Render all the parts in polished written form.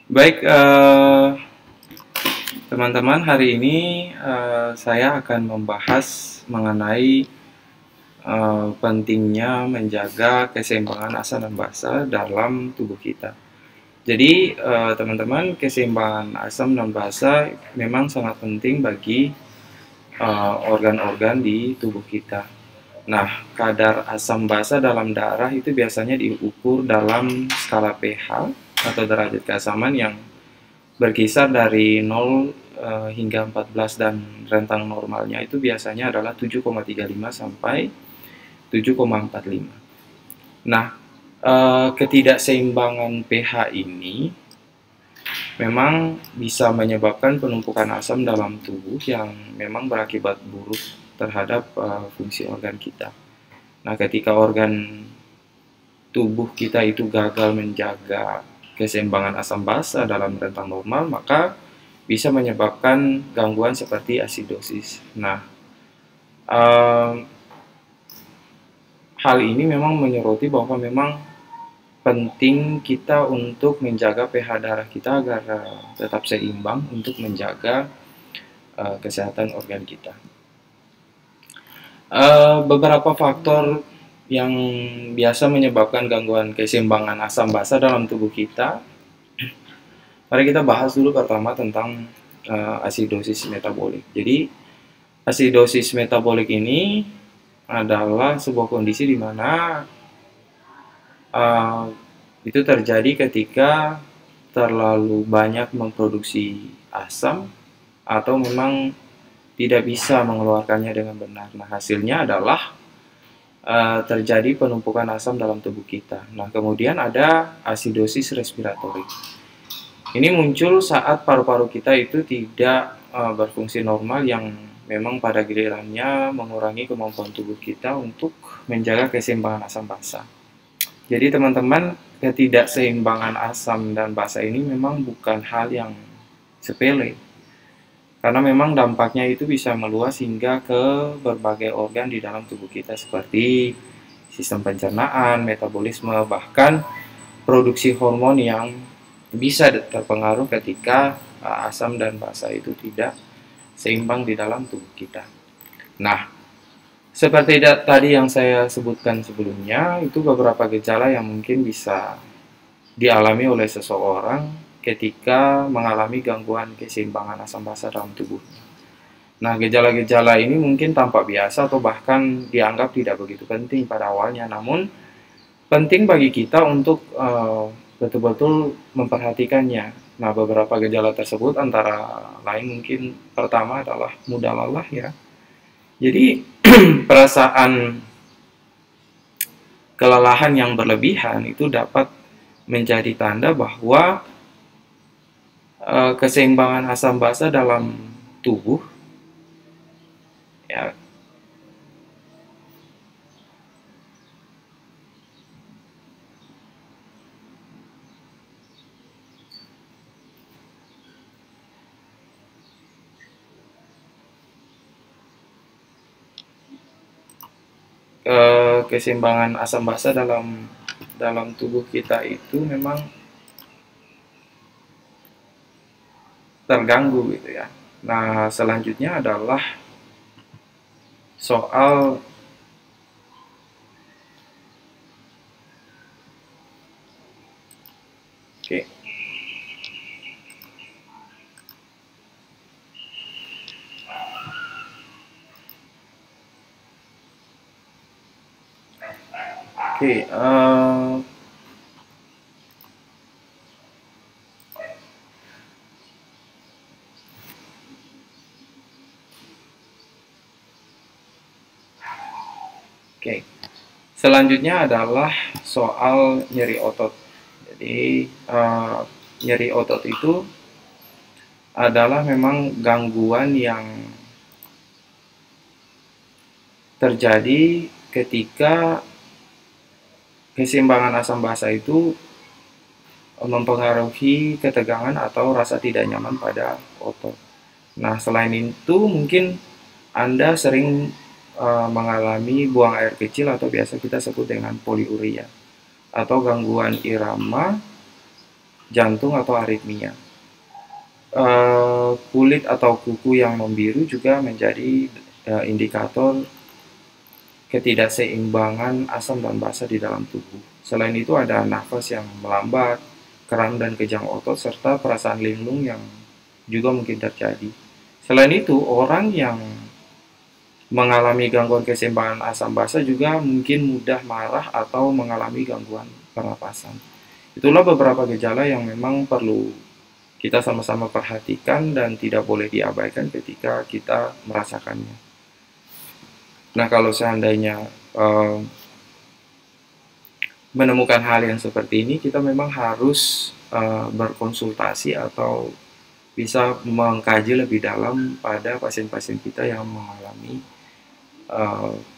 Baik, teman-teman, hari ini saya akan membahas mengenai pentingnya menjaga keseimbangan asam dan basa dalam tubuh kita. Jadi, teman-teman, keseimbangan asam dan basa memang sangat penting bagi organ-organ di tubuh kita. Nah, kadar asam basa dalam darah itu biasanya diukur dalam skala pH atau derajat keasaman yang berkisar dari 0 hingga 14, dan rentang normalnya itu biasanya adalah 7,35 sampai 7,45. Nah, ketidakseimbangan pH ini memang bisa menyebabkan penumpukan asam dalam tubuh yang memang berakibat buruk terhadap fungsi organ kita. Nah, ketika organ tubuh kita itu gagal menjaga keseimbangan asam basa dalam rentang normal, maka bisa menyebabkan gangguan seperti asidosis. Nah, hal ini memang menyoroti bahwa memang penting kita untuk menjaga pH darah kita agar tetap seimbang untuk menjaga kesehatan organ kita. Beberapa faktor yang biasa menyebabkan gangguan keseimbangan asam basa dalam tubuh kita. Mari kita bahas dulu pertama tentang asidosis metabolik. Jadi, asidosis metabolik ini adalah sebuah kondisi di mana itu terjadi ketika terlalu banyak memproduksi asam atau memang tidak bisa mengeluarkannya dengan benar. Nah, hasilnya adalah terjadi penumpukan asam dalam tubuh kita. Nah, kemudian ada asidosis respiratori. Ini muncul saat paru-paru kita itu tidak berfungsi normal, yang memang pada gilirannya mengurangi kemampuan tubuh kita untuk menjaga keseimbangan asam basa. Jadi teman-teman, ketidakseimbangan asam dan basa ini memang bukan hal yang sepele, karena memang dampaknya itu bisa meluas hingga ke berbagai organ di dalam tubuh kita seperti sistem pencernaan, metabolisme, bahkan produksi hormon yang bisa terpengaruh ketika asam dan basa itu tidak seimbang di dalam tubuh kita. Nah, seperti tadi yang saya sebutkan sebelumnya, itu beberapa gejala yang mungkin bisa dialami oleh seseorang ketika mengalami gangguan keseimbangan asam basa dalam tubuhnya. Nah, gejala-gejala ini mungkin tampak biasa atau bahkan dianggap tidak begitu penting pada awalnya, namun penting bagi kita untuk betul-betul memperhatikannya. Nah, beberapa gejala tersebut antara lain mungkin pertama adalah mudah lelah ya. Jadi perasaan kelelahan yang berlebihan itu dapat menjadi tanda bahwa keseimbangan asam basa dalam tubuh ya keseimbangan asam basa dalam tubuh kita itu memang terganggu gitu ya. Nah, selanjutnya adalah soal oke. Oke, oke. Selanjutnya adalah soal nyeri otot. Jadi, nyeri otot itu adalah memang gangguan yang terjadi ketika keseimbangan asam basa itu mempengaruhi ketegangan atau rasa tidak nyaman pada otot. Nah, selain itu mungkin Anda sering mengalami buang air kecil atau biasa kita sebut dengan poliuria, atau gangguan irama jantung atau aritmia. Kulit atau kuku yang membiru juga menjadi indikator ketidakseimbangan asam dan basa di dalam tubuh. Selain itu ada nafas yang melambat, kram dan kejang otot, serta perasaan linglung yang juga mungkin terjadi. Selain itu, orang yang mengalami gangguan keseimbangan asam basa juga mungkin mudah marah atau mengalami gangguan pernapasan. Itulah beberapa gejala yang memang perlu kita sama-sama perhatikan dan tidak boleh diabaikan ketika kita merasakannya. Nah, kalau seandainya menemukan hal yang seperti ini, kita memang harus berkonsultasi atau bisa mengkaji lebih dalam pada pasien-pasien kita yang mengalami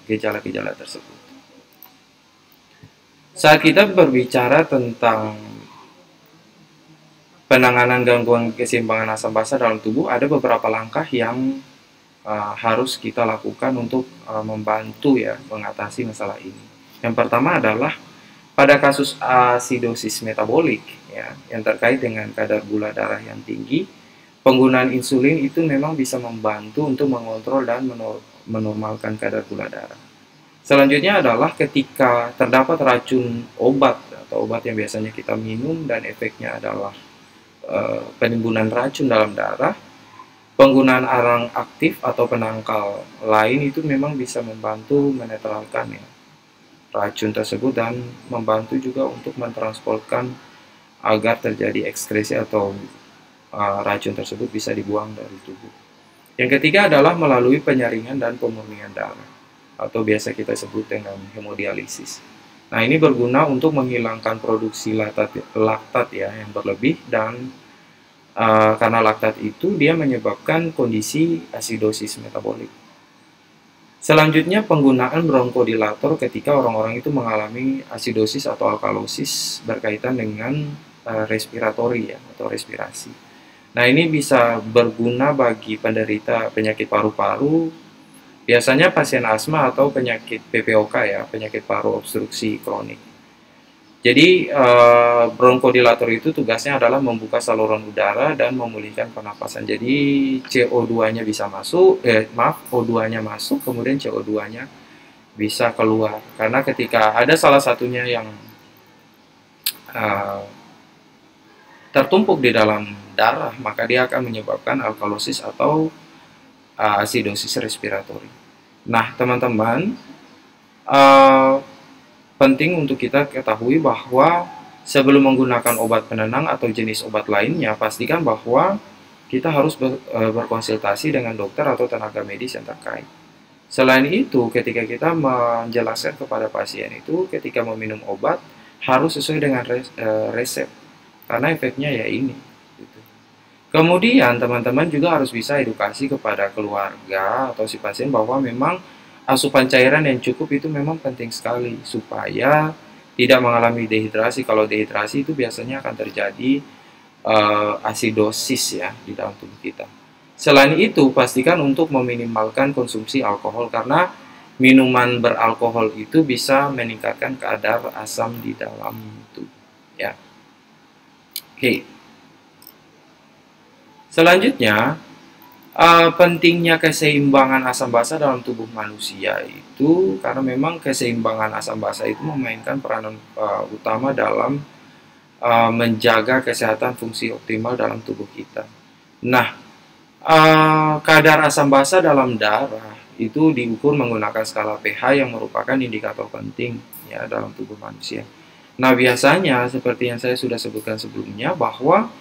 gejala-gejala tersebut. Saat kita berbicara tentang penanganan gangguan keseimbangan asam basa dalam tubuh, ada beberapa langkah yang harus kita lakukan untuk membantu ya mengatasi masalah ini. Yang pertama adalah pada kasus asidosis metabolik ya, yang terkait dengan kadar gula darah yang tinggi, penggunaan insulin itu memang bisa membantu untuk mengontrol dan menormalkan kadar gula darah. Selanjutnya adalah ketika terdapat racun obat atau obat yang biasanya kita minum dan efeknya adalah penimbunan racun dalam darah, penggunaan arang aktif atau penangkal lain itu memang bisa membantu menetralkan ya, racun tersebut dan membantu juga untuk mentransportkan agar terjadi ekskresi atau racun tersebut bisa dibuang dari tubuh. Yang ketiga adalah melalui penyaringan dan pemurnian darah atau biasa kita sebut dengan hemodialisis. Nah, ini berguna untuk menghilangkan produksi laktat ya yang berlebih dan karena laktat itu dia menyebabkan kondisi asidosis metabolik. Selanjutnya penggunaan bronkodilator ketika orang-orang itu mengalami asidosis atau alkalosis berkaitan dengan respiratori ya atau respirasi. Nah, ini bisa berguna bagi penderita penyakit paru-paru, biasanya pasien asma atau penyakit PPOK ya, penyakit paru obstruksi kronik. Jadi bronkodilator itu tugasnya adalah membuka saluran udara dan memulihkan pernapasan. Jadi CO2-nya bisa masuk, O2-nya masuk, kemudian CO2-nya bisa keluar. Karena ketika ada salah satunya yang tertumpuk di dalam darah, maka dia akan menyebabkan alkalosis atau asidosis respiratori. Nah, teman-teman, penting untuk kita ketahui bahwa sebelum menggunakan obat penenang atau jenis obat lainnya, pastikan bahwa kita harus berkonsultasi dengan dokter atau tenaga medis yang terkait. Selain itu, ketika kita menjelaskan kepada pasien itu, ketika meminum obat, harus sesuai dengan resep. Karena efeknya ya ini. Gitu. Kemudian teman-teman juga harus bisa edukasi kepada keluarga atau si pasien bahwa memang asupan cairan yang cukup itu memang penting sekali supaya tidak mengalami dehidrasi. Kalau dehidrasi itu biasanya akan terjadi asidosis ya di dalam tubuh kita. Selain itu pastikan untuk meminimalkan konsumsi alkohol karena minuman beralkohol itu bisa meningkatkan kadar asam di dalam tubuh ya. Oke. Selanjutnya, pentingnya keseimbangan asam basa dalam tubuh manusia itu karena memang keseimbangan asam basa itu memainkan peranan utama dalam menjaga kesehatan fungsi optimal dalam tubuh kita. Nah, kadar asam basa dalam darah itu diukur menggunakan skala pH yang merupakan indikator penting ya dalam tubuh manusia. Nah, biasanya seperti yang saya sudah sebutkan sebelumnya bahwa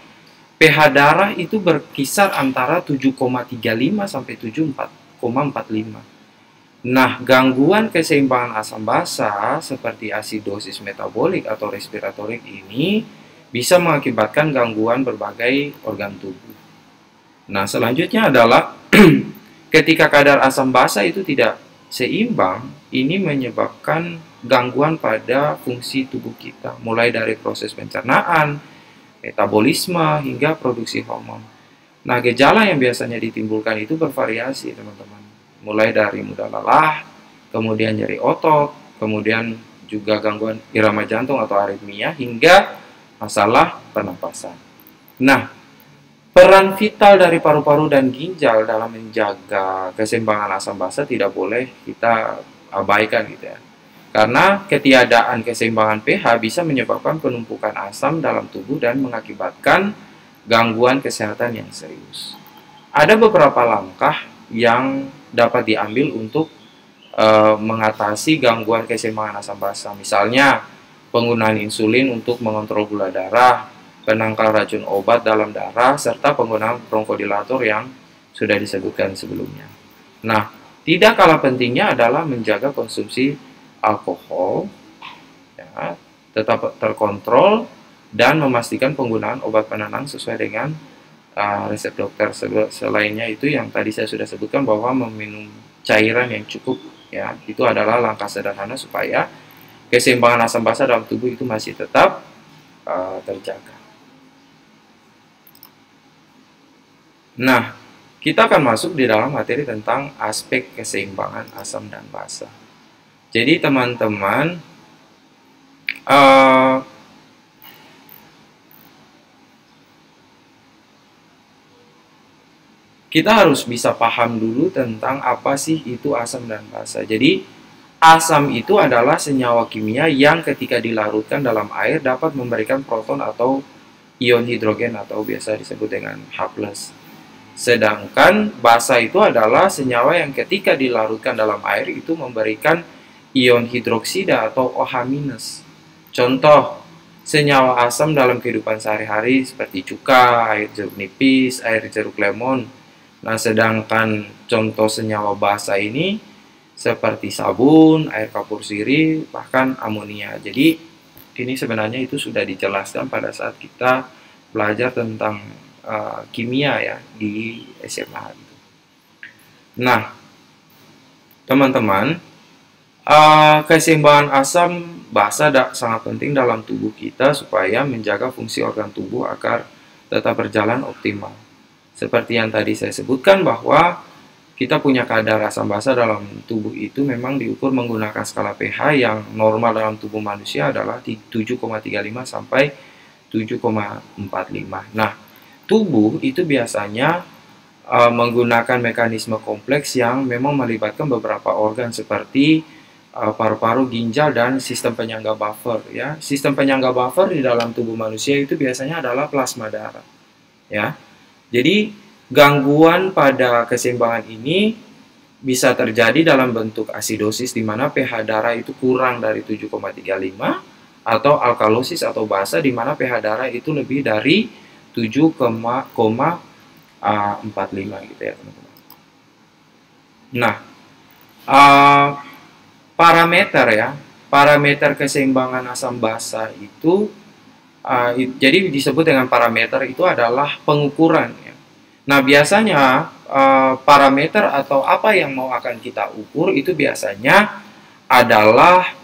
pH darah itu berkisar antara 7,35 sampai 7,45. Nah, gangguan keseimbangan asam basa seperti asidosis metabolik atau respiratorik ini bisa mengakibatkan gangguan berbagai organ tubuh. Nah, selanjutnya adalah ketika kadar asam basa itu tidak seimbang, ini menyebabkan gangguan pada fungsi tubuh kita, mulai dari proses pencernaan, metabolisme, hingga produksi hormon. Nah, gejala yang biasanya ditimbulkan itu bervariasi, teman-teman. Mulai dari mudah lelah, kemudian nyeri otot, kemudian juga gangguan irama jantung atau aritmia, hingga masalah pernapasan. Nah, peran vital dari paru-paru dan ginjal dalam menjaga keseimbangan asam basa tidak boleh kita abaikan gitu ya. Karena ketiadaan keseimbangan pH bisa menyebabkan penumpukan asam dalam tubuh dan mengakibatkan gangguan kesehatan yang serius. Ada beberapa langkah yang dapat diambil untuk mengatasi gangguan keseimbangan asam basa. Misalnya, penggunaan insulin untuk mengontrol gula darah, penangkal racun obat dalam darah, serta penggunaan bronkodilator yang sudah disebutkan sebelumnya. Nah, tidak kalah pentingnya adalah menjaga konsumsi alkohol, ya, tetap terkontrol, dan memastikan penggunaan obat penenang sesuai dengan resep dokter. Selainnya itu yang tadi saya sudah sebutkan bahwa meminum cairan yang cukup, ya, itu adalah langkah sederhana supaya keseimbangan asam basa dalam tubuh itu masih tetap terjaga. Nah, kita akan masuk di dalam materi tentang aspek keseimbangan asam dan basa. Jadi teman-teman, kita harus bisa paham dulu tentang apa sih itu asam dan basa. Jadi, asam itu adalah senyawa kimia yang ketika dilarutkan dalam air dapat memberikan proton atau ion hidrogen atau biasa disebut dengan H+. Sedangkan basa itu adalah senyawa yang ketika dilarutkan dalam air itu memberikan ion hidroksida atau OH-. Contoh, senyawa asam dalam kehidupan sehari-hari seperti cuka, air jeruk nipis, air jeruk lemon. Nah, sedangkan contoh senyawa basa ini seperti sabun, air kapur sirih, bahkan amonia. Jadi, ini sebenarnya itu sudah dijelaskan pada saat kita belajar tentang kimia ya di SMA. Nah, teman-teman, keseimbangan asam basa sangat penting dalam tubuh kita supaya menjaga fungsi organ tubuh agar tetap berjalan optimal. Seperti yang tadi saya sebutkan bahwa kita punya kadar asam basa dalam tubuh itu memang diukur menggunakan skala pH yang normal dalam tubuh manusia adalah 7,35 sampai 7,45. Nah, tubuh itu biasanya menggunakan mekanisme kompleks yang memang melibatkan beberapa organ seperti paru-paru, ginjal, dan sistem penyangga buffer. Ya, sistem penyangga buffer di dalam tubuh manusia itu biasanya adalah plasma darah. Ya, jadi gangguan pada keseimbangan ini bisa terjadi dalam bentuk asidosis di mana pH darah itu kurang dari 7,35 atau alkalosis atau basa di mana pH darah itu lebih dari 7,45 gitu ya, teman-teman. Nah, parameter keseimbangan asam basa itu jadi disebut dengan parameter itu adalah pengukuran ya. Nah, biasanya parameter atau apa yang mau akan kita ukur itu biasanya adalah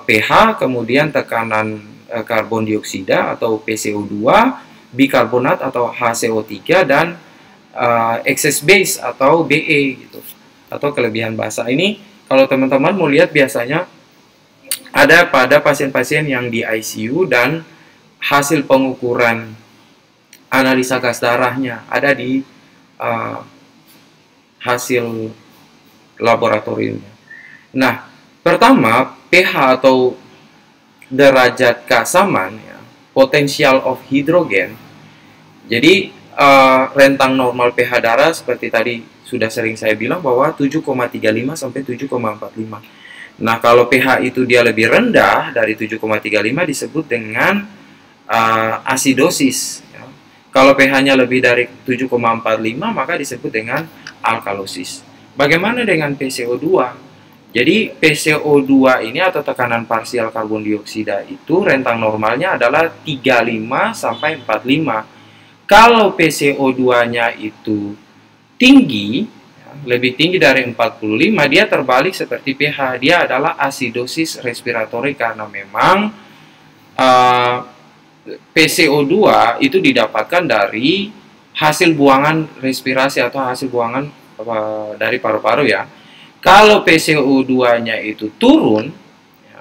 pH, kemudian tekanan karbon dioksida atau PCO2, bikarbonat atau HCO3, dan excess base atau BE gitu, atau kelebihan basa. Ini kalau teman-teman mau lihat biasanya ada pada pasien-pasien yang di ICU dan hasil pengukuran analisa gas darahnya ada di hasil laboratoriumnya. Nah, pertama pH atau derajat keasaman ya, potential of hydrogen. Jadi rentang normal pH darah seperti tadi sudah sering saya bilang bahwa 7,35 sampai 7,45. Nah, kalau pH itu dia lebih rendah dari 7,35 disebut dengan asidosis. Ya. Kalau pH-nya lebih dari 7,45 maka disebut dengan alkalosis. Bagaimana dengan PCO2? Jadi PCO2 ini atau tekanan parsial karbon dioksida itu rentang normalnya adalah 35 sampai 45. Kalau PCO2-nya itu tinggi, ya, lebih tinggi dari 45, dia terbalik seperti pH. Dia adalah asidosis respiratori karena memang PCO2 itu didapatkan dari hasil buangan respirasi atau hasil buangan dari paru-paru ya. Kalau PCO2-nya itu turun, ya,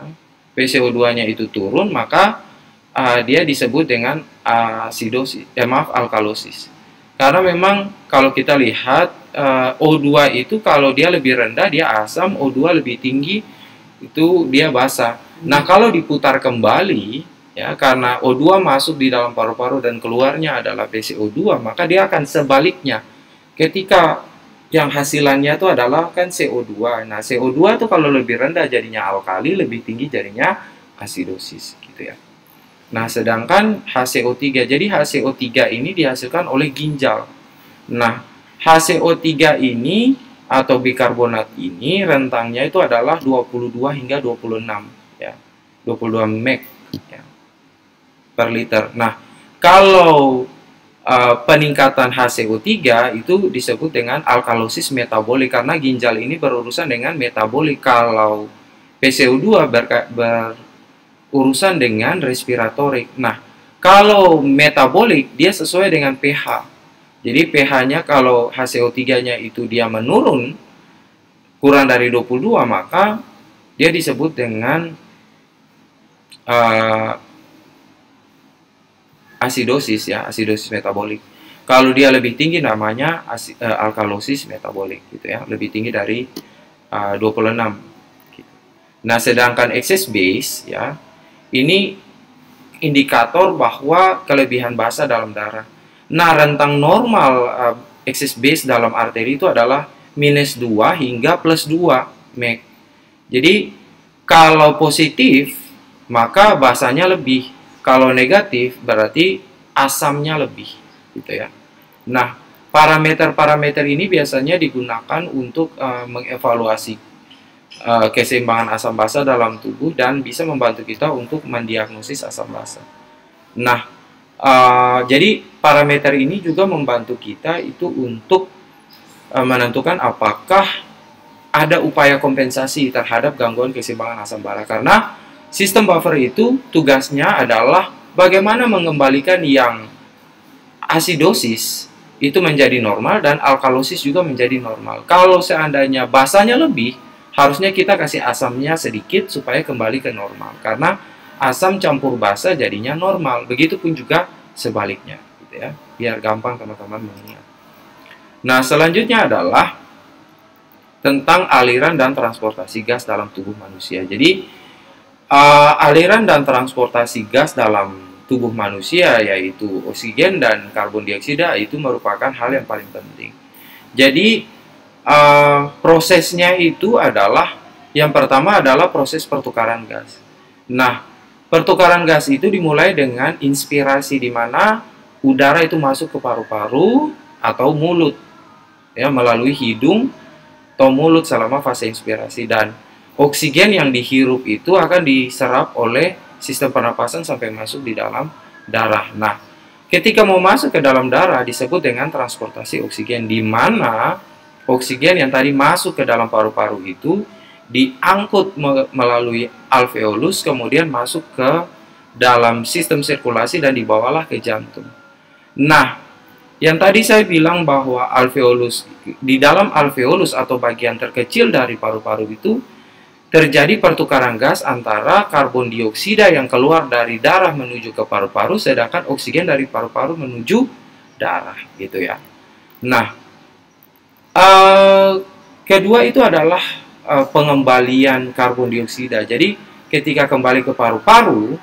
PCO2-nya itu turun, maka dia disebut dengan asidosis, alkalosis. Karena memang kalau kita lihat O2 itu kalau dia lebih rendah dia asam, O2 lebih tinggi itu dia basa. Nah, kalau diputar kembali ya, karena O2 masuk di dalam paru-paru dan keluarnya adalah PCO2, maka dia akan sebaliknya. Ketika yang hasilannya itu adalah kan CO2. Nah, CO2 itu kalau lebih rendah jadinya alkali, lebih tinggi jadinya asidosis gitu ya. Nah, sedangkan HCO3, jadi HCO3 ini dihasilkan oleh ginjal. Nah, HCO3 ini atau bikarbonat ini rentangnya itu adalah 22 hingga 26 ya. 22 mg ya, per liter. Nah, kalau peningkatan HCO3 itu disebut dengan alkalosis metabolik karena ginjal ini berurusan dengan metabolik. Kalau PCO2 urusan dengan respiratorik. Nah, kalau metabolik dia sesuai dengan pH. Jadi pH-nya kalau HCO3-nya itu dia menurun kurang dari 22, maka dia disebut dengan asidosis ya, asidosis metabolik. Kalau dia lebih tinggi namanya alkalosis metabolik gitu ya, lebih tinggi dari 26. Nah, sedangkan excess base ya, ini indikator bahwa kelebihan basa dalam darah. Nah, rentang normal excess base dalam arteri itu adalah -2 hingga +2 mg. Jadi, kalau positif, maka basanya lebih. Kalau negatif, berarti asamnya lebih. Gitu ya. Nah, parameter-parameter ini biasanya digunakan untuk mengevaluasi keseimbangan asam basa dalam tubuh dan bisa membantu kita untuk mendiagnosis asam basa. Nah, jadi parameter ini juga membantu kita itu untuk menentukan apakah ada upaya kompensasi terhadap gangguan keseimbangan asam basa. Karena sistem buffer itu tugasnya adalah bagaimana mengembalikan yang asidosis itu menjadi normal dan alkalosis juga menjadi normal. Kalau seandainya basanya lebih, harusnya kita kasih asamnya sedikit supaya kembali ke normal. Karena asam campur basa jadinya normal. Begitupun juga sebaliknya. Gitu ya. Biar gampang teman-teman mengingat. Nah, selanjutnya adalah tentang aliran dan transportasi gas dalam tubuh manusia. Jadi, aliran dan transportasi gas dalam tubuh manusia, yaitu oksigen dan karbon dioksida, itu merupakan hal yang paling penting. Jadi, prosesnya itu adalah yang pertama adalah proses pertukaran gas. Nah, pertukaran gas itu dimulai dengan inspirasi di mana udara itu masuk ke paru-paru atau mulut ya, melalui hidung atau mulut selama fase inspirasi, dan oksigen yang dihirup itu akan diserap oleh sistem pernapasan sampai masuk di dalam darah. Nah, ketika mau masuk ke dalam darah disebut dengan transportasi oksigen, di mana oksigen yang tadi masuk ke dalam paru-paru itu diangkut melalui alveolus, kemudian masuk ke dalam sistem sirkulasi dan dibawalah ke jantung. Nah, yang tadi saya bilang bahwa alveolus, di dalam alveolus atau bagian terkecil dari paru-paru itu terjadi pertukaran gas antara karbon dioksida yang keluar dari darah menuju ke paru-paru, sedangkan oksigen dari paru-paru menuju darah, gitu ya. Nah, kedua itu adalah pengembalian karbon dioksida. Jadi ketika kembali ke paru-paru,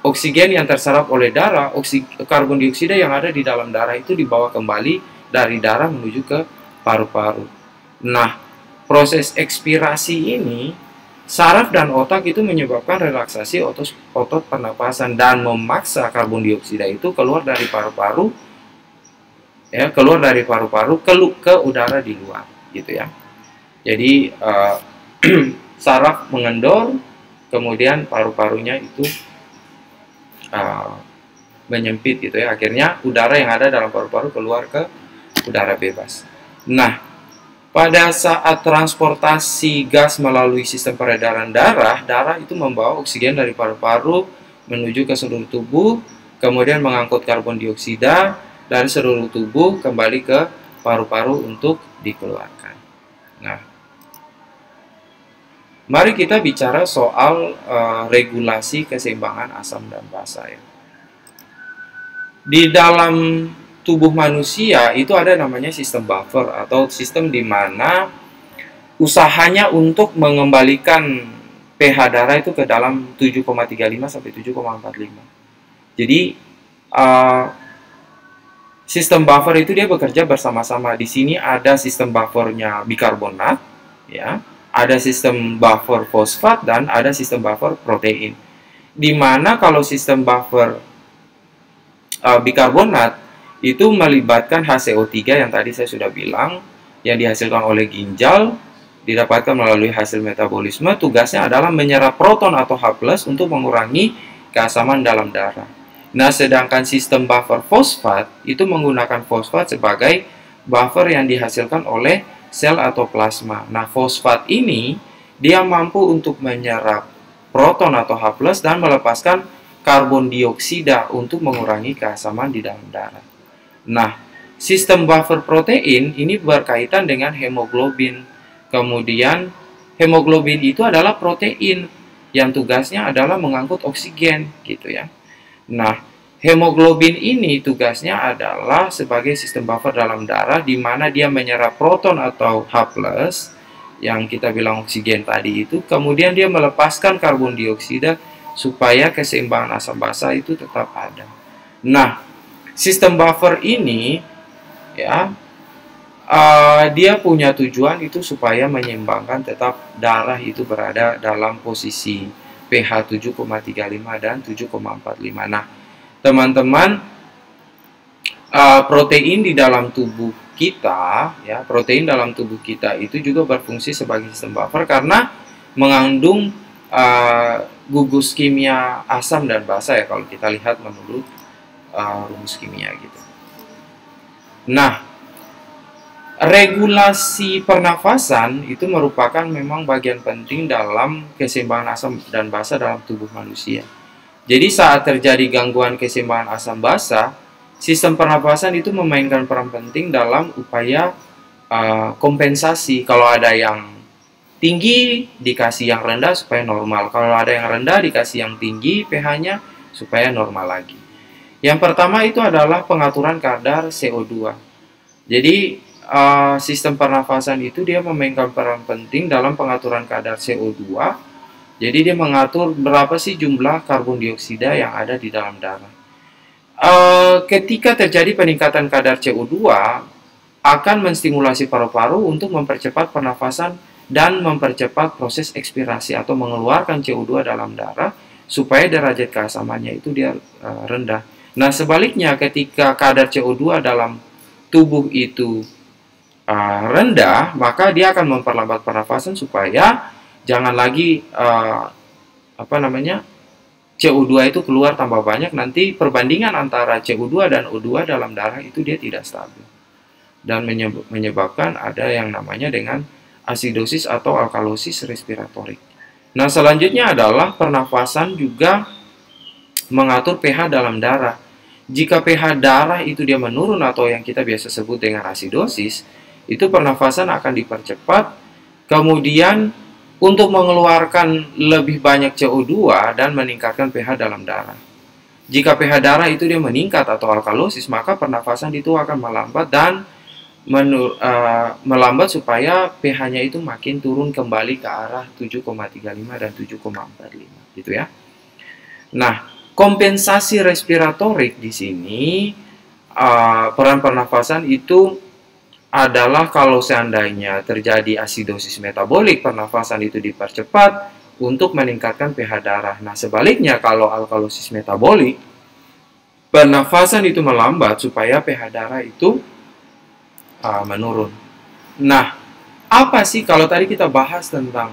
oksigen yang terserap oleh darah, karbon dioksida yang ada di dalam darah itu dibawa kembali dari darah menuju ke paru-paru. Nah, proses ekspirasi ini, saraf dan otak itu menyebabkan relaksasi otot pernapasan dan memaksa karbon dioksida itu keluar dari paru-paru, ya, keluar dari paru-paru ke udara di luar, gitu ya. Jadi saraf mengendor, kemudian paru-parunya itu menyempit, gitu ya. Akhirnya udara yang ada dalam paru-paru keluar ke udara bebas. Nah, pada saat transportasi gas melalui sistem peredaran darah, darah itu membawa oksigen dari paru-paru menuju ke seluruh tubuh, kemudian mengangkut karbon dioksida dari seluruh tubuh kembali ke paru-paru untuk dikeluarkan. Nah, Mari kita bicara soal regulasi keseimbangan asam dan basa ya. Di dalam tubuh manusia itu ada namanya sistem buffer atau sistem di mana usahanya untuk mengembalikan pH darah itu ke dalam 7,35 sampai 7,45. Jadi sistem buffer itu dia bekerja bersama-sama. Di sini ada sistem buffernya bikarbonat, ya, ada sistem buffer fosfat dan ada sistem buffer protein. Di mana kalau sistem buffer bikarbonat itu melibatkan HCO3 yang tadi saya sudah bilang, yang dihasilkan oleh ginjal, didapatkan melalui hasil metabolisme. Tugasnya adalah menyerap proton atau H+ untuk mengurangi keasaman dalam darah. Nah, sedangkan sistem buffer fosfat itu menggunakan fosfat sebagai buffer yang dihasilkan oleh sel atau plasma. Nah, fosfat ini dia mampu untuk menyerap proton atau H+ dan melepaskan karbon dioksida untuk mengurangi keasaman di dalam darah. Nah, sistem buffer protein ini berkaitan dengan hemoglobin. Kemudian, hemoglobin itu adalah protein yang tugasnya adalah mengangkut oksigen, gitu ya. Nah, hemoglobin ini tugasnya adalah sebagai sistem buffer dalam darah, di mana dia menyerap proton atau H+, yang kita bilang oksigen tadi itu, kemudian dia melepaskan karbon dioksida supaya keseimbangan asam basa itu tetap ada. Nah, sistem buffer ini ya dia punya tujuan itu supaya menyeimbangkan tetap darah itu berada dalam posisi pH 7,35 dan 7,45. Nah, teman-teman, protein di dalam tubuh kita, ya, protein dalam tubuh kita itu juga berfungsi sebagai sistem buffer karena mengandung gugus kimia asam dan basa ya kalau kita lihat menurut rumus kimia gitu. Nah, regulasi pernafasan itu merupakan memang bagian penting dalam keseimbangan asam dan basa dalam tubuh manusia. Jadi saat terjadi gangguan keseimbangan asam basa, sistem pernafasan itu memainkan peran penting dalam upaya kompensasi. Kalau ada yang tinggi dikasih yang rendah supaya normal. Kalau ada yang rendah dikasih yang tinggi pH-nya supaya normal lagi. Yang pertama itu adalah pengaturan kadar CO2. Jadi sistem pernafasan itu dia memainkan peran penting dalam pengaturan kadar CO2. Jadi dia mengatur berapa sih jumlah karbon dioksida yang ada di dalam darah. Ketika terjadi peningkatan kadar CO2 akan menstimulasi paru-paru untuk mempercepat pernafasan dan mempercepat proses ekspirasi atau mengeluarkan CO2 dalam darah supaya derajat keasamannya itu dia rendah. Nah, sebaliknya ketika kadar CO2 dalam tubuh itu rendah, maka dia akan memperlambat pernafasan supaya jangan lagi CO2 itu keluar tambah banyak, nanti perbandingan antara CO2 dan O2 dalam darah itu dia tidak stabil dan menyebabkan ada yang namanya dengan asidosis atau alkalosis respiratorik. Nah, selanjutnya adalah pernafasan juga mengatur pH dalam darah. Jika pH darah itu dia menurun atau yang kita biasa sebut dengan asidosis, itu pernafasan akan dipercepat. Kemudian untuk mengeluarkan lebih banyak CO2 dan meningkatkan pH dalam darah. Jika pH darah itu dia meningkat atau alkalosis, maka pernafasan itu akan melambat dan melambat supaya pH-nya itu makin turun kembali ke arah 7,35 dan 7,45 gitu ya. Nah, kompensasi respiratorik di sini peran pernafasan itu adalah kalau seandainya terjadi asidosis metabolik, pernafasan itu dipercepat untuk meningkatkan pH darah. Nah, sebaliknya kalau alkalosis metabolik, pernafasan itu melambat supaya pH darah itu menurun. Nah, apa sih kalau tadi kita bahas tentang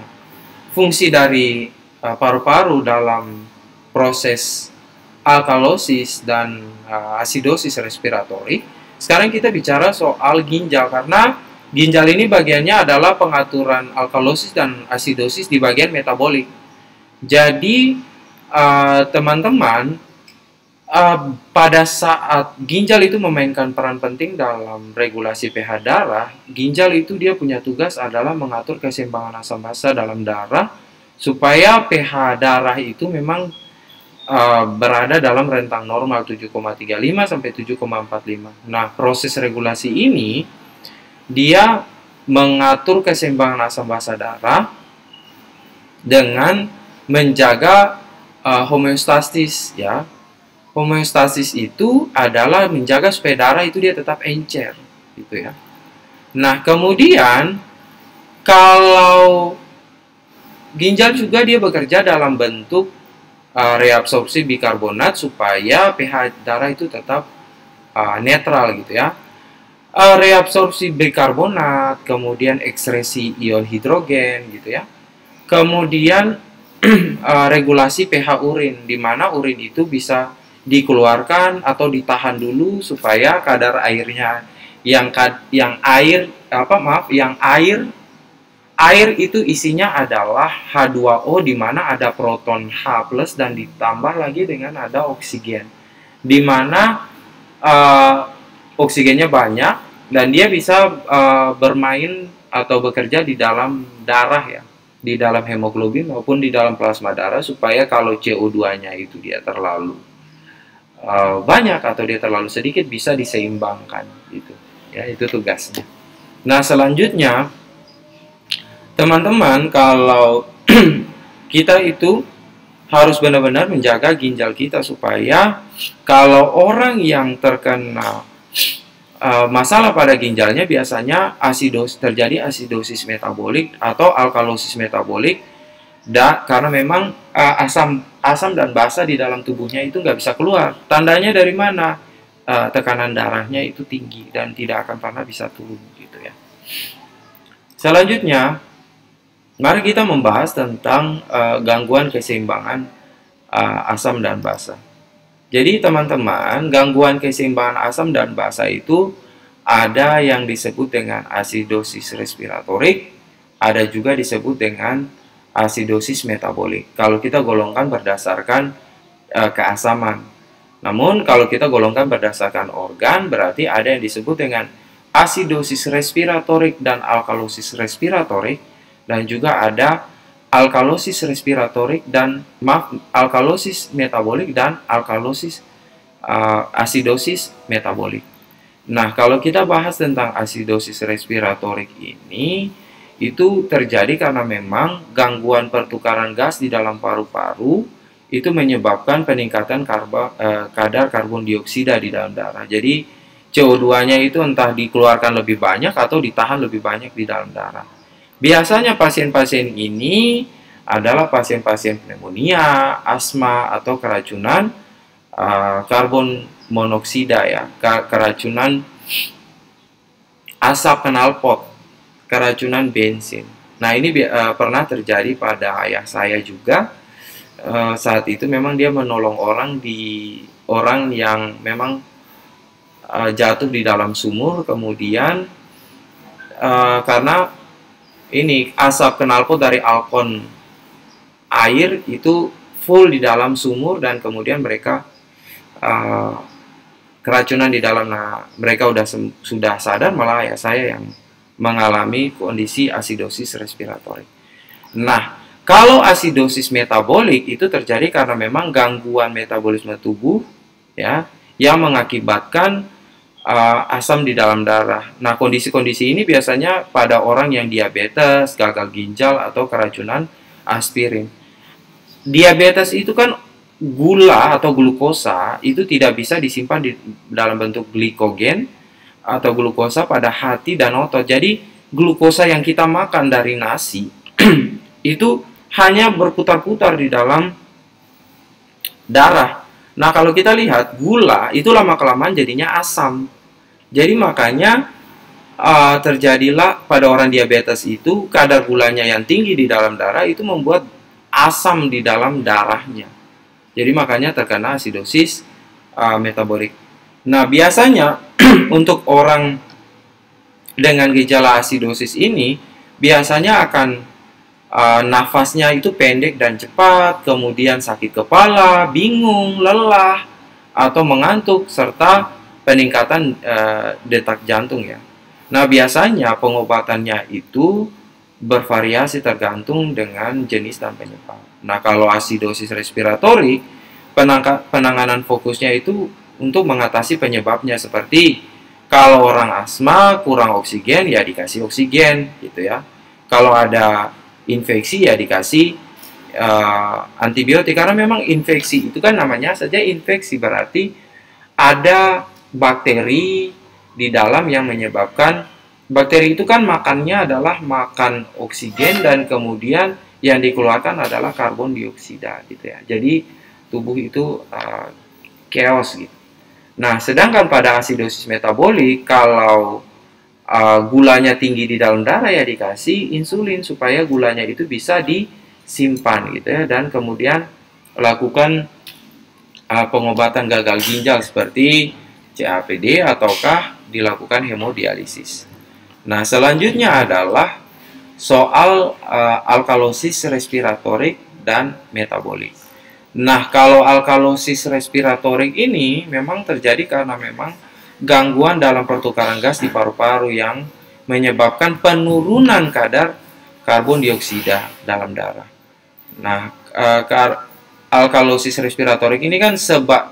fungsi dari paru-paru dalam proses alkalosis dan asidosis respiratorik? Sekarang kita bicara soal ginjal, karena ginjal ini bagiannya adalah pengaturan alkalosis dan asidosis di bagian metabolik. Jadi, teman-teman, pada saat ginjal itu memainkan peran penting dalam regulasi pH darah, ginjal itu dia punya tugas adalah mengatur keseimbangan asam basa dalam darah supaya pH darah itu memang berada dalam rentang normal 7,35 sampai 7,45. Nah, proses regulasi ini dia mengatur keseimbangan asam basa darah dengan menjaga homeostasis, ya. Homeostasis itu adalah menjaga supaya darah itu dia tetap encer, gitu ya. Nah, kemudian kalau ginjal juga dia bekerja dalam bentuk reabsorpsi bikarbonat supaya pH darah itu tetap netral, gitu ya. Reabsorpsi bikarbonat, kemudian ekskresi ion hidrogen, gitu ya. Kemudian regulasi pH urin, di mana urin itu bisa dikeluarkan atau ditahan dulu supaya kadar airnya yang air itu isinya adalah H2O, di mana ada proton H+ dan ditambah lagi dengan ada oksigen, di mana oksigennya banyak dan dia bisa bermain atau bekerja di dalam darah, ya, di dalam hemoglobin maupun di dalam plasma darah, supaya kalau CO2-nya itu dia terlalu banyak atau dia terlalu sedikit bisa diseimbangkan, gitu ya. Itu tugasnya. Nah, selanjutnya teman-teman, kalau kita itu harus benar-benar menjaga ginjal kita supaya kalau orang yang terkena masalah pada ginjalnya, biasanya terjadi asidosis metabolik atau alkalosis metabolik, karena memang asam dan basa di dalam tubuhnya itu nggak bisa keluar. Tandanya dari mana? Tekanan darahnya itu tinggi dan tidak akan pernah bisa turun, gitu ya. Selanjutnya, mari kita membahas tentang gangguan keseimbangan asam dan basa. Jadi teman-teman, gangguan keseimbangan asam dan basa itu ada yang disebut dengan asidosis respiratorik, ada juga disebut dengan asidosis metabolik. Kalau kita golongkan berdasarkan keasaman. Namun kalau kita golongkan berdasarkan organ, berarti ada yang disebut dengan asidosis respiratorik dan alkalosis respiratorik, dan juga ada alkalosis respiratorik dan alkalosis metabolik dan alkalosis asidosis metabolik. Nah, kalau kita bahas tentang asidosis respiratorik ini, itu terjadi karena memang gangguan pertukaran gas di dalam paru-paru itu menyebabkan peningkatan kadar karbon dioksida di dalam darah. Jadi CO2-nya itu entah dikeluarkan lebih banyak atau ditahan lebih banyak di dalam darah. Biasanya pasien-pasien ini adalah pasien-pasien pneumonia, asma, atau keracunan karbon monoksida, ya, keracunan asap knalpot, keracunan bensin. Nah, ini pernah terjadi pada ayah saya juga. Saat itu memang dia menolong orang yang memang jatuh di dalam sumur, kemudian karena ini asap knalpot dari alkon air itu full di dalam sumur, dan kemudian mereka keracunan di dalam. Nah, mereka sudah sadar, malah ya saya yang mengalami kondisi asidosis respiratorik. Nah, kalau asidosis metabolik itu terjadi karena memang gangguan metabolisme tubuh, ya, yang mengakibatkan asam di dalam darah. Nah, kondisi-kondisi ini biasanya pada orang yang diabetes, gagal ginjal, atau keracunan aspirin. Diabetes itu kan gula atau glukosa itu tidak bisa disimpan di dalam bentuk glikogen atau glukosa pada hati dan otot. Jadi glukosa yang kita makan dari nasi itu hanya berputar-putar di dalam darah. Nah, kalau kita lihat gula itu lama-kelamaan jadinya asam. Jadi makanya terjadilah pada orang diabetes itu kadar gulanya yang tinggi di dalam darah itu membuat asam di dalam darahnya. Jadi makanya terkena asidosis metabolik. Nah, biasanya untuk orang dengan gejala asidosis ini biasanya akan nafasnya itu pendek dan cepat, kemudian sakit kepala, bingung, lelah, atau mengantuk, serta peningkatan detak jantung, ya. Nah, biasanya pengobatannya itu bervariasi tergantung dengan jenis dan penyebab. Nah, kalau asidosis respiratorik, penanganan fokusnya itu untuk mengatasi penyebabnya, seperti kalau orang asma kurang oksigen ya dikasih oksigen gitu ya. Kalau ada infeksi ya dikasih antibiotik, karena memang infeksi itu kan namanya saja infeksi, berarti ada bakteri di dalam yang menyebabkan. Bakteri itu kan makannya adalah makan oksigen dan kemudian yang dikeluarkan adalah karbon dioksida gitu ya. Jadi tubuh itu chaos gitu. Nah, sedangkan pada asidosis metabolik, kalau gulanya tinggi di dalam darah ya dikasih insulin supaya gulanya itu bisa disimpan gitu ya, dan kemudian lakukan pengobatan gagal ginjal seperti CAPD ataukah dilakukan hemodialisis. Nah, selanjutnya adalah soal alkalosis respiratorik dan metabolik. Nah, kalau alkalosis respiratorik ini memang terjadi karena memang gangguan dalam pertukaran gas di paru-paru yang menyebabkan penurunan kadar karbon dioksida dalam darah. Nah, alkalosis respiratorik ini kan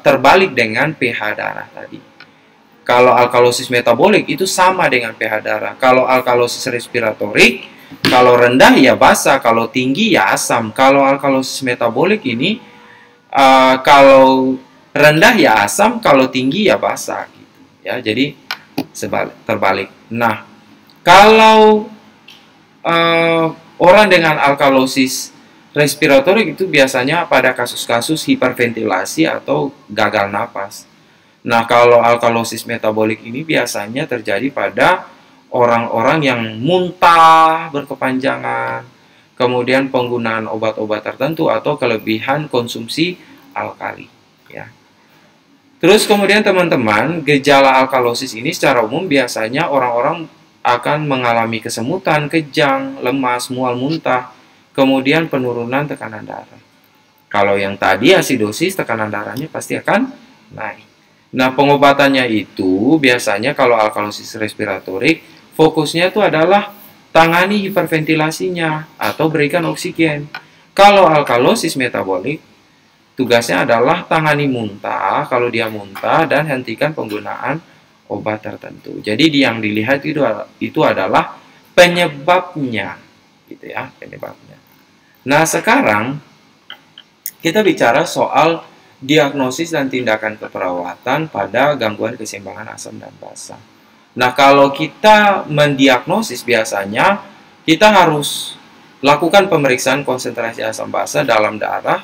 terbalik dengan pH darah tadi. Kalau alkalosis metabolik itu sama dengan pH darah. Kalau alkalosis respiratorik, kalau rendah ya basa, kalau tinggi ya asam. Kalau alkalosis metabolik ini, kalau rendah ya asam, kalau tinggi ya basa. Gitu. Ya, jadi terbalik. Nah, kalau orang dengan alkalosis respiratorik itu biasanya pada kasus-kasus hiperventilasi atau gagal napas. Nah, kalau alkalosis metabolik ini biasanya terjadi pada orang-orang yang muntah berkepanjangan, kemudian penggunaan obat-obat tertentu atau kelebihan konsumsi alkali. Ya. Terus kemudian teman-teman, gejala alkalosis ini secara umum biasanya orang-orang akan mengalami kesemutan, kejang, lemas, mual, muntah, kemudian penurunan tekanan darah. Kalau yang tadi asidosis, tekanan darahnya pasti akan naik. Nah, pengobatannya itu biasanya kalau alkalosis respiratorik, fokusnya itu adalah tangani hiperventilasinya atau berikan oksigen. Kalau alkalosis metabolik, tugasnya adalah tangani muntah kalau dia muntah dan hentikan penggunaan obat tertentu. Jadi yang dilihat itu adalah penyebabnya, gitu ya, penyebabnya. Nah, sekarang kita bicara soal diagnosis dan tindakan keperawatan pada gangguan keseimbangan asam dan basa. Nah, kalau kita mendiagnosis biasanya kita harus lakukan pemeriksaan konsentrasi asam basa dalam darah.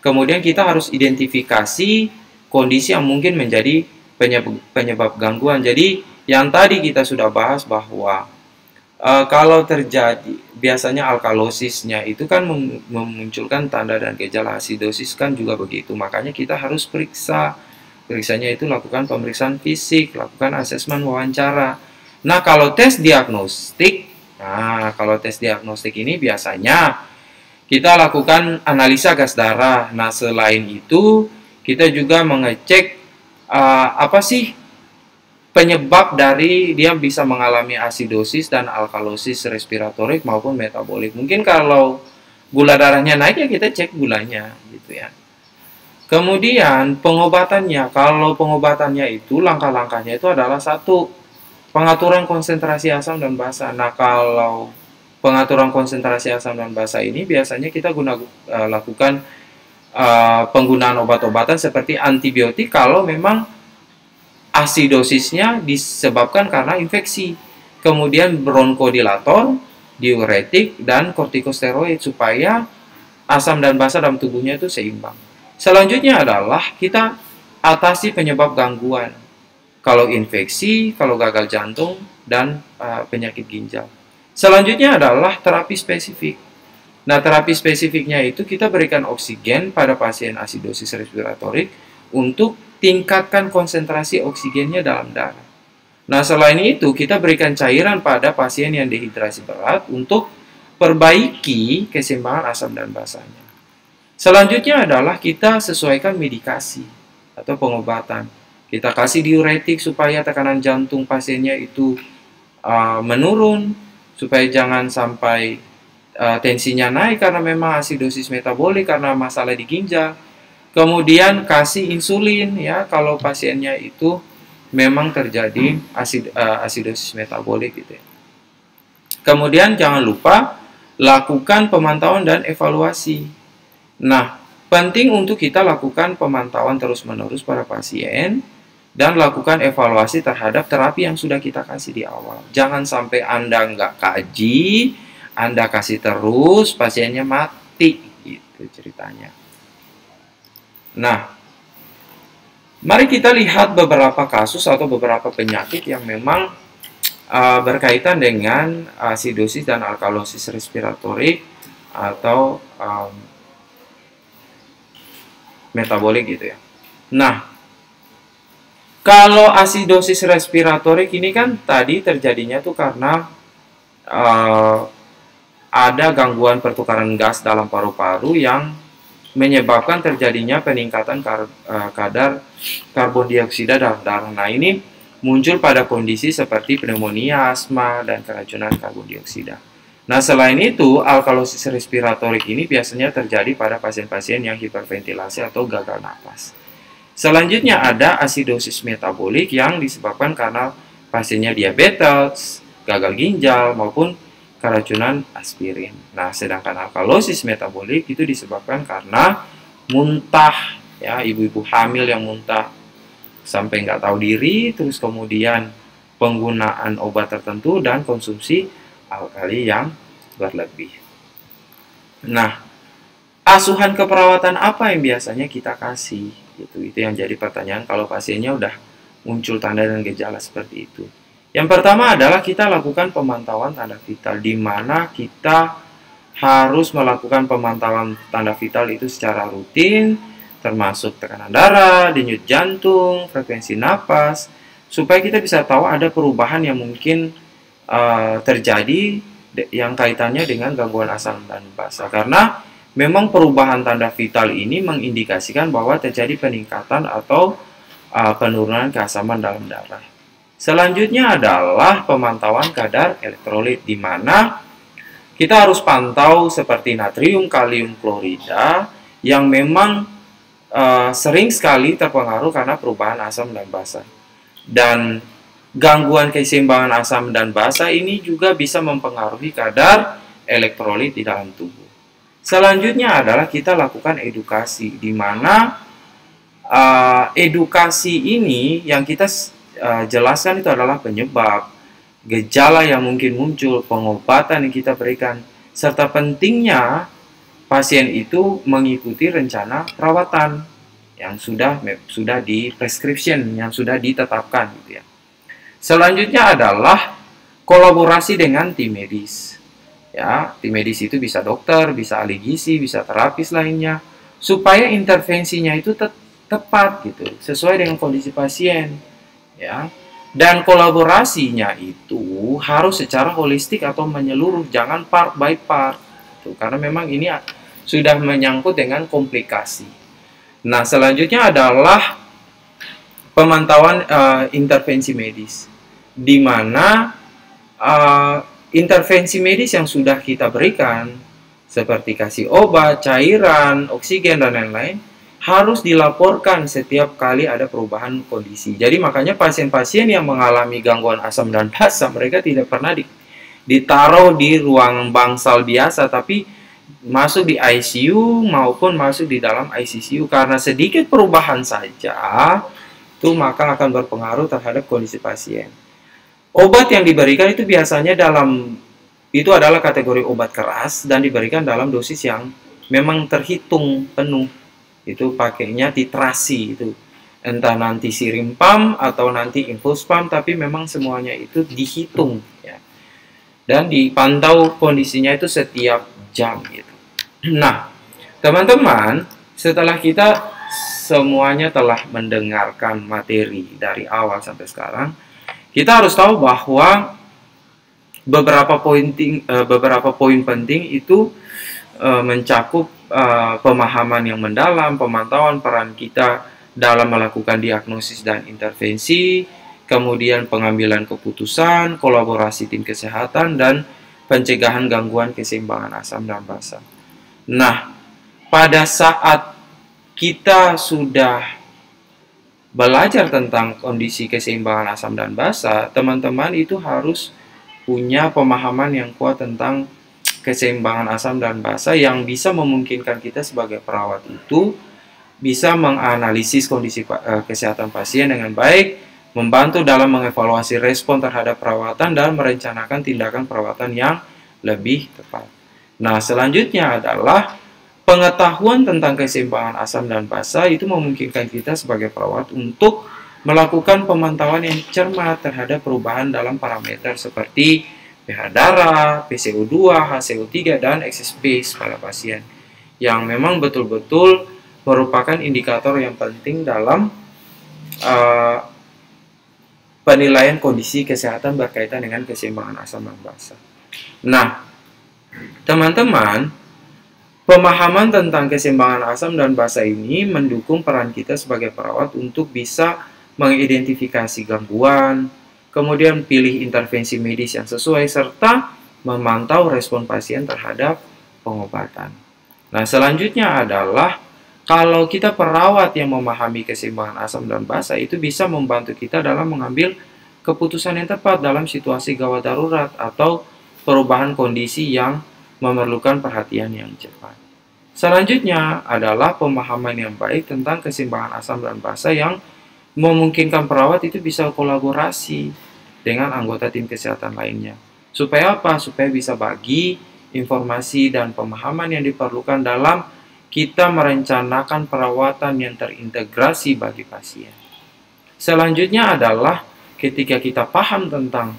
Kemudian kita harus identifikasi kondisi yang mungkin menjadi penyebab gangguan. Jadi yang tadi kita sudah bahas bahwa kalau terjadi biasanya alkalosisnya itu kan memunculkan tanda dan gejala, asidosis kan juga begitu. Makanya kita harus periksa. Periksanya itu lakukan pemeriksaan fisik, lakukan asesmen wawancara. Nah, kalau tes diagnostik, ini biasanya kita lakukan analisa gas darah. Nah, selain itu kita juga mengecek apa sih penyebab dari dia bisa mengalami asidosis dan alkalosis respiratorik maupun metabolik. Mungkin kalau gula darahnya naik ya kita cek gulanya gitu ya. Kemudian pengobatannya, kalau pengobatannya itu langkah-langkahnya itu adalah satu, pengaturan konsentrasi asam dan basa. Nah, kalau pengaturan konsentrasi asam dan basa ini biasanya kita lakukan penggunaan obat-obatan seperti antibiotik kalau memang asidosisnya disebabkan karena infeksi. Kemudian bronkodilator, diuretik, dan kortikosteroid supaya asam dan basa dalam tubuhnya itu seimbang. Selanjutnya adalah kita atasi penyebab gangguan. Kalau infeksi, kalau gagal jantung, dan penyakit ginjal. Selanjutnya adalah terapi spesifik. Nah, terapi spesifiknya itu kita berikan oksigen pada pasien asidosis respiratorik untuk tingkatkan konsentrasi oksigennya dalam darah. Nah, selain itu, kita berikan cairan pada pasien yang dehidrasi berat untuk perbaiki keseimbangan asam dan basanya. Selanjutnya adalah kita sesuaikan medikasi atau pengobatan. Kita kasih diuretik supaya tekanan jantung pasiennya itu menurun, supaya jangan sampai tensinya naik karena memang asidosis metabolik karena masalah di ginjal. Kemudian kasih insulin ya kalau pasiennya itu memang terjadi asidosis metabolik gitu ya. Kemudian jangan lupa lakukan pemantauan dan evaluasi. Nah, penting untuk kita lakukan pemantauan terus-menerus pada pasien dan lakukan evaluasi terhadap terapi yang sudah kita kasih di awal. Jangan sampai Anda nggak kaji, Anda kasih terus, pasiennya mati, gitu ceritanya. Nah, mari kita lihat beberapa kasus atau beberapa penyakit yang memang berkaitan dengan asidosis dan alkalosis respiratorik atau metabolik gitu ya. Nah, kalau asidosis respiratorik ini kan tadi terjadinya tuh karena ada gangguan pertukaran gas dalam paru-paru yang menyebabkan terjadinya peningkatan kadar karbon dioksida dalam darah. Nah, ini muncul pada kondisi seperti pneumonia, asma, dan keracunan karbon dioksida. Nah, selain itu, alkalosis respiratorik ini biasanya terjadi pada pasien-pasien yang hiperventilasi atau gagal napas. Selanjutnya ada asidosis metabolik yang disebabkan karena pasiennya diabetes, gagal ginjal, maupun keracunan aspirin. Nah, sedangkan alkalosis metabolik itu disebabkan karena muntah, ya, ibu-ibu hamil yang muntah sampai nggak tahu diri, terus kemudian penggunaan obat tertentu dan konsumsi alkali yang berlebih. Nah, asuhan keperawatan apa yang biasanya kita kasih? Itu yang jadi pertanyaan kalau pasiennya udah muncul tanda dan gejala seperti itu. Yang pertama adalah kita lakukan pemantauan tanda vital, di mana kita harus melakukan pemantauan tanda vital itu secara rutin, termasuk tekanan darah, denyut jantung, frekuensi napas, supaya kita bisa tahu ada perubahan yang mungkin terjadi yang kaitannya dengan gangguan asam dan basa. Karena memang perubahan tanda vital ini mengindikasikan bahwa terjadi peningkatan atau penurunan keasaman dalam darah. Selanjutnya adalah pemantauan kadar elektrolit, di mana kita harus pantau seperti natrium, kalium klorida yang memang sering sekali terpengaruh karena perubahan asam dan basa. Dan gangguan keseimbangan asam dan basa ini juga bisa mempengaruhi kadar elektrolit di dalam tubuh. Selanjutnya adalah kita lakukan edukasi, di mana edukasi ini yang kita jelaskan itu adalah penyebab, gejala yang mungkin muncul, pengobatan yang kita berikan, serta pentingnya pasien itu mengikuti rencana perawatan yang sudah di prescription, yang sudah ditetapkan gitu ya. Selanjutnya adalah kolaborasi dengan tim medis. Ya, tim medis itu bisa dokter, bisa ahli gizi, bisa terapis lainnya, supaya intervensinya itu tepat gitu, sesuai dengan kondisi pasien, ya. Dan kolaborasinya itu harus secara holistik atau menyeluruh, jangan part by part. Gitu. Karena memang ini sudah menyangkut dengan komplikasi. Nah, selanjutnya adalah pemantauan intervensi medis, di mana intervensi medis yang sudah kita berikan, seperti kasih obat, cairan, oksigen, dan lain-lain, harus dilaporkan setiap kali ada perubahan kondisi. Jadi makanya pasien-pasien yang mengalami gangguan asam dan basa, mereka tidak pernah ditaruh di ruang bangsal biasa, tapi masuk di ICU maupun masuk di dalam ICCU, karena sedikit perubahan saja itu maka akan berpengaruh terhadap kondisi pasien. Obat yang diberikan itu biasanya itu adalah kategori obat keras dan diberikan dalam dosis yang memang terhitung penuh. Itu pakainya titrasi, itu entah nanti sirim pump atau nanti infus pump, tapi memang semuanya itu dihitung ya. Dan dipantau kondisinya itu setiap jam gitu. Nah, teman-teman, setelah kita semuanya telah mendengarkan materi dari awal sampai sekarang, kita harus tahu bahwa beberapa poin penting itu mencakup pemahaman yang mendalam, pemantauan peran kita dalam melakukan diagnosis dan intervensi, kemudian pengambilan keputusan, kolaborasi tim kesehatan, dan pencegahan gangguan keseimbangan asam dan basa. Nah, pada saat kita sudah belajar tentang kondisi keseimbangan asam dan basa, teman-teman itu harus punya pemahaman yang kuat tentang keseimbangan asam dan basa yang bisa memungkinkan kita sebagai perawat itu bisa menganalisis kondisi kesehatan pasien dengan baik, membantu dalam mengevaluasi respon terhadap perawatan dan merencanakan tindakan perawatan yang lebih tepat. Nah, selanjutnya adalah pengetahuan tentang keseimbangan asam dan basa itu memungkinkan kita sebagai perawat untuk melakukan pemantauan yang cermat terhadap perubahan dalam parameter seperti pH darah, PCO2, HCO3, dan excess base pada pasien yang memang betul-betul merupakan indikator yang penting dalam penilaian kondisi kesehatan berkaitan dengan keseimbangan asam dan basa. Nah, teman-teman, pemahaman tentang keseimbangan asam dan basa ini mendukung peran kita sebagai perawat untuk bisa mengidentifikasi gangguan, kemudian pilih intervensi medis yang sesuai, serta memantau respon pasien terhadap pengobatan. Nah, selanjutnya adalah kalau kita perawat yang memahami keseimbangan asam dan basa itu bisa membantu kita dalam mengambil keputusan yang tepat dalam situasi gawat darurat atau perubahan kondisi yang memerlukan perhatian yang cepat. Selanjutnya adalah pemahaman yang baik tentang keseimbangan asam dan basa yang memungkinkan perawat itu bisa kolaborasi dengan anggota tim kesehatan lainnya. Supaya apa? Supaya bisa bagi informasi dan pemahaman yang diperlukan dalam kita merencanakan perawatan yang terintegrasi bagi pasien. Selanjutnya adalah ketika kita paham tentang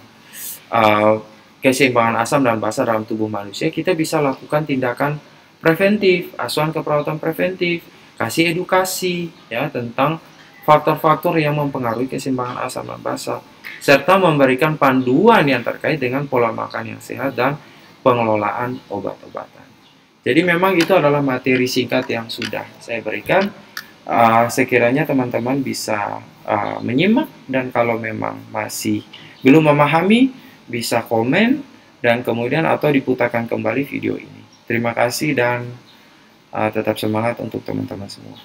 keseimbangan asam dan basa dalam tubuh manusia, kita bisa lakukan tindakan preventif, asuhan keperawatan preventif, kasih edukasi ya tentang faktor-faktor yang mempengaruhi keseimbangan asam dan basa, serta memberikan panduan yang terkait dengan pola makan yang sehat dan pengelolaan obat-obatan. Jadi memang itu adalah materi singkat yang sudah saya berikan. Sekiranya teman-teman bisa menyimak, dan kalau memang masih belum memahami, bisa komen dan kemudian atau diputarkan kembali video ini. Terima kasih dan tetap semangat untuk teman-teman semua.